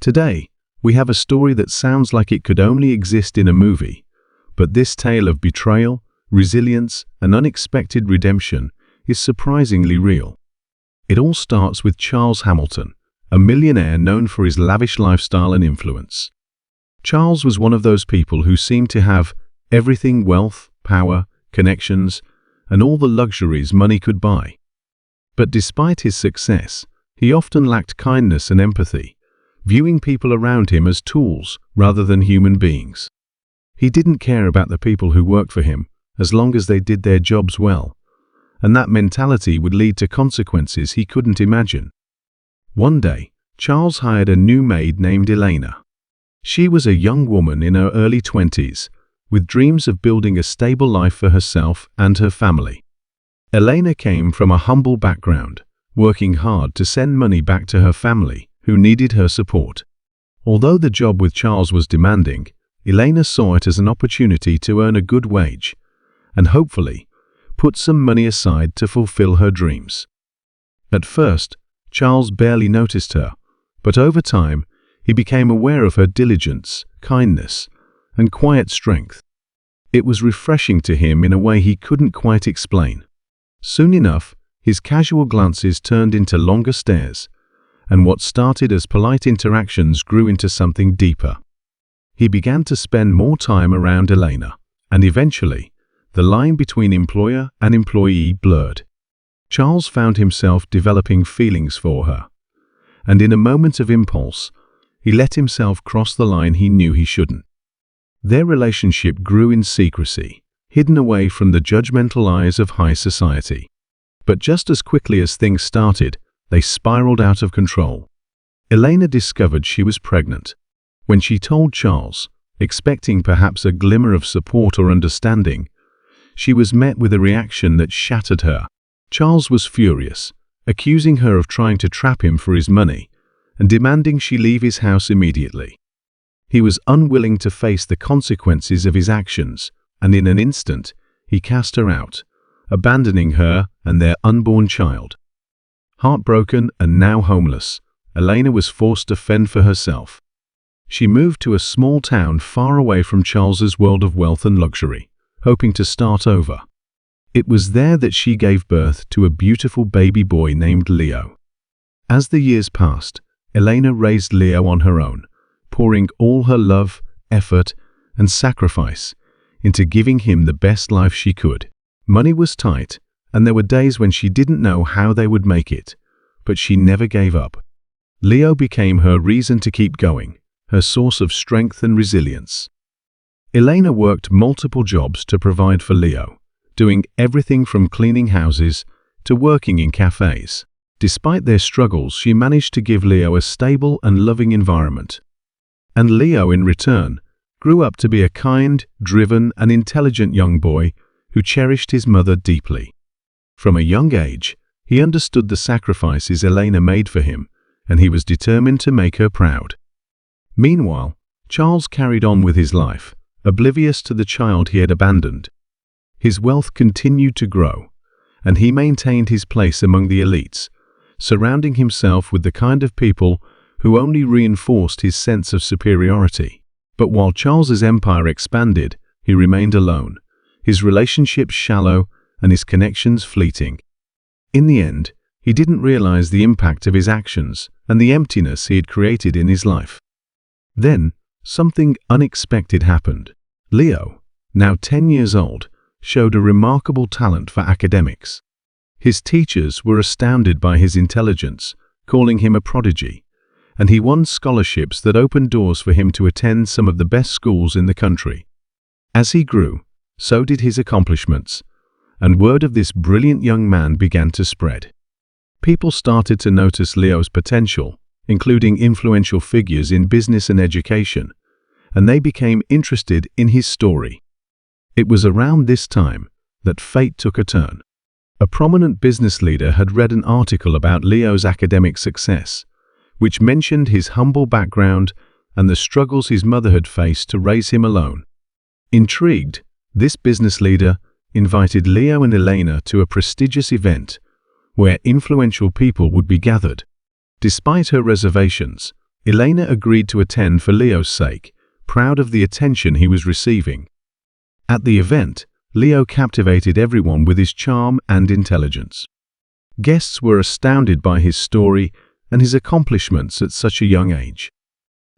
Today, we have a story that sounds like it could only exist in a movie, but this tale of betrayal, resilience, and unexpected redemption is surprisingly real. It all starts with Charles Hamilton, a millionaire known for his lavish lifestyle and influence. Charles was one of those people who seemed to have everything: wealth, power, connections, and all the luxuries money could buy. But despite his success, he often lacked kindness and empathy, viewing people around him as tools rather than human beings. He didn't care about the people who worked for him as long as they did their jobs well, and that mentality would lead to consequences he couldn't imagine. One day, Charles hired a new maid named Elena. She was a young woman in her early 20s, with dreams of building a stable life for herself and her family. Elena came from a humble background, working hard to send money back to her family, who needed her support. Although the job with Charles was demanding, Elena saw it as an opportunity to earn a good wage and hopefully put some money aside to fulfill her dreams. At first, Charles barely noticed her, but over time, he became aware of her diligence, kindness, and quiet strength. It was refreshing to him in a way he couldn't quite explain. Soon enough, his casual glances turned into longer stares, and what started as polite interactions grew into something deeper. He began to spend more time around Elena, and eventually, the line between employer and employee blurred. Charles found himself developing feelings for her, and in a moment of impulse, he let himself cross the line he knew he shouldn't. Their relationship grew in secrecy, hidden away from the judgmental eyes of high society. But just as quickly as things started, they spiraled out of control. Elena discovered she was pregnant. When she told Charles, expecting perhaps a glimmer of support or understanding, she was met with a reaction that shattered her. Charles was furious, accusing her of trying to trap him for his money and demanding she leave his house immediately. He was unwilling to face the consequences of his actions, and in an instant, he cast her out, abandoning her and their unborn child. Heartbroken and now homeless, Elena was forced to fend for herself. She moved to a small town far away from Charles's world of wealth and luxury, hoping to start over. It was there that she gave birth to a beautiful baby boy named Leo. As the years passed, Elena raised Leo on her own, pouring all her love, effort, and sacrifice into giving him the best life she could. Money was tight, and there were days when she didn't know how they would make it, but she never gave up. Leo became her reason to keep going, her source of strength and resilience. Elena worked multiple jobs to provide for Leo, doing everything from cleaning houses to working in cafes. Despite their struggles, she managed to give Leo a stable and loving environment. And Leo, in return, grew up to be a kind, driven, and intelligent young boy who cherished his mother deeply. From a young age, he understood the sacrifices Elena made for him, and he was determined to make her proud. Meanwhile, Charles carried on with his life, oblivious to the child he had abandoned. His wealth continued to grow, and he maintained his place among the elites, surrounding himself with the kind of people who only reinforced his sense of superiority. But while Charles's empire expanded, he remained alone, his relationships shallow and his connections fleeting. In the end, he didn't realize the impact of his actions and the emptiness he had created in his life. Then, something unexpected happened. Leo, now 10 years old, showed a remarkable talent for academics. His teachers were astounded by his intelligence, calling him a prodigy, and he won scholarships that opened doors for him to attend some of the best schools in the country. As he grew, so did his accomplishments, and word of this brilliant young man began to spread. People started to notice Leo's potential, including influential figures in business and education, and they became interested in his story. It was around this time that fate took a turn. A prominent business leader had read an article about Leo's academic success, which mentioned his humble background and the struggles his mother had faced to raise him alone. Intrigued, this business leader invited Leo and Elena to a prestigious event where influential people would be gathered. Despite her reservations, Elena agreed to attend for Leo's sake, proud of the attention he was receiving. At the event, Leo captivated everyone with his charm and intelligence. Guests were astounded by his story and his accomplishments at such a young age.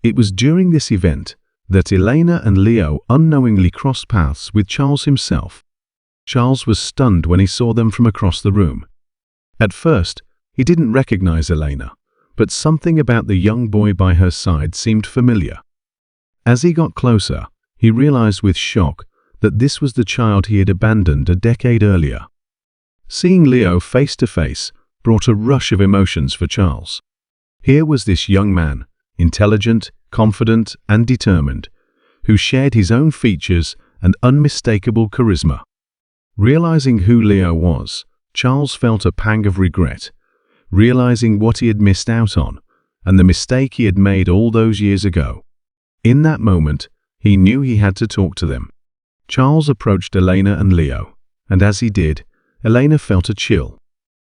It was during this event that Elena and Leo unknowingly crossed paths with Charles himself. Charles was stunned when he saw them from across the room. At first, he didn't recognize Elena, but something about the young boy by her side seemed familiar. As he got closer, he realized with shock that this was the child he had abandoned a decade earlier. Seeing Leo face to face brought a rush of emotions for Charles. Here was this young man, intelligent, confident, and determined, who shared his own features and unmistakable charisma. Realizing who Leo was, Charles felt a pang of regret, realizing what he had missed out on and the mistake he had made all those years ago. In that moment, he knew he had to talk to them. Charles approached Elena and Leo, and as he did, Elena felt a chill.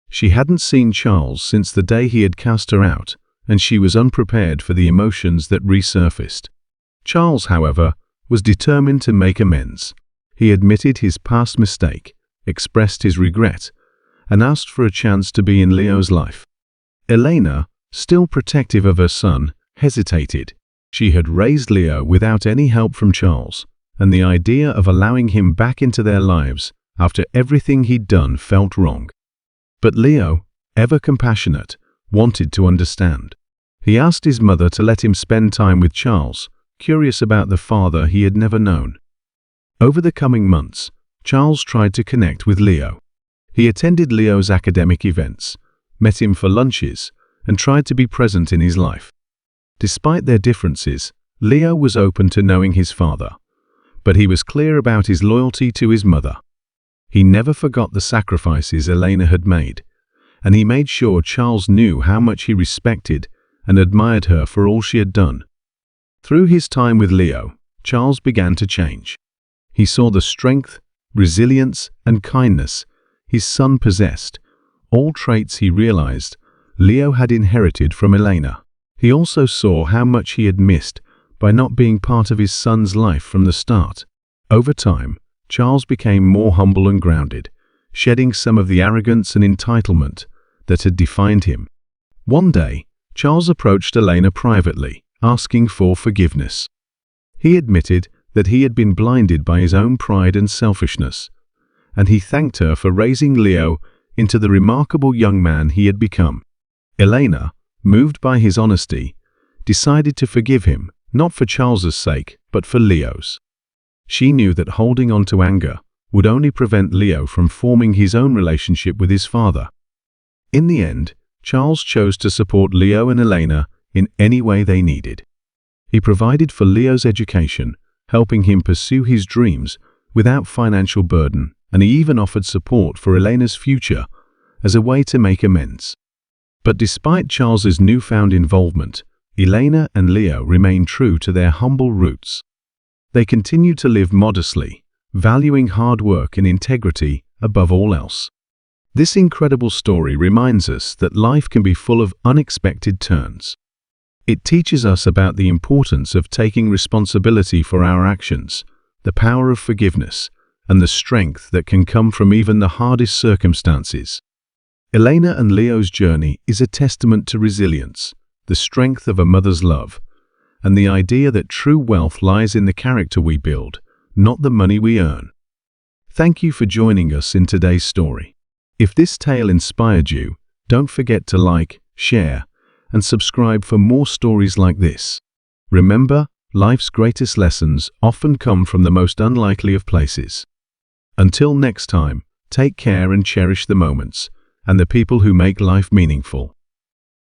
She hadn't seen Charles since the day he had cast her out, and she was unprepared for the emotions that resurfaced. Charles, however, was determined to make amends. He admitted his past mistake, expressed his regret, and asked for a chance to be in Leo's life. Elena, still protective of her son, hesitated. She had raised Leo without any help from Charles, and the idea of allowing him back into their lives after everything he'd done felt wrong. But Leo, ever compassionate, wanted to understand. He asked his mother to let him spend time with Charles, curious about the father he had never known. Over the coming months, Charles tried to connect with Leo. He attended Leo's academic events, met him for lunches, and tried to be present in his life. Despite their differences, Leo was open to knowing his father, but he was clear about his loyalty to his mother. He never forgot the sacrifices Elena had made, and he made sure Charles knew how much he respected and admired her for all she had done. Through his time with Leo, Charles began to change. He saw the strength, resilience, and kindness his son possessed, all traits he realized Leo had inherited from Elena. He also saw how much he had missed by not being part of his son's life from the start. Over time, Charles became more humble and grounded, shedding some of the arrogance and entitlement that had defined him. One day, Charles approached Elena privately, asking for forgiveness. He admitted that he had been blinded by his own pride and selfishness, and he thanked her for raising Leo into the remarkable young man he had become. Elena, moved by his honesty, decided to forgive him, not for Charles's sake, but for Leo's. She knew that holding on to anger would only prevent Leo from forming his own relationship with his father. In the end, Charles chose to support Leo and Elena in any way they needed. He provided for Leo's education, helping him pursue his dreams without financial burden, and he even offered support for Elena's future as a way to make amends. But despite Charles's newfound involvement, Elena and Leo remained true to their humble roots. They continued to live modestly, valuing hard work and integrity above all else. This incredible story reminds us that life can be full of unexpected turns. It teaches us about the importance of taking responsibility for our actions, the power of forgiveness, and the strength that can come from even the hardest circumstances. Elena and Leo's journey is a testament to resilience, the strength of a mother's love, and the idea that true wealth lies in the character we build, not the money we earn. Thank you for joining us in today's story. If this tale inspired you, don't forget to like, share, and subscribe for more stories like this. Remember, life's greatest lessons often come from the most unlikely of places. Until next time, take care and cherish the moments and the people who make life meaningful.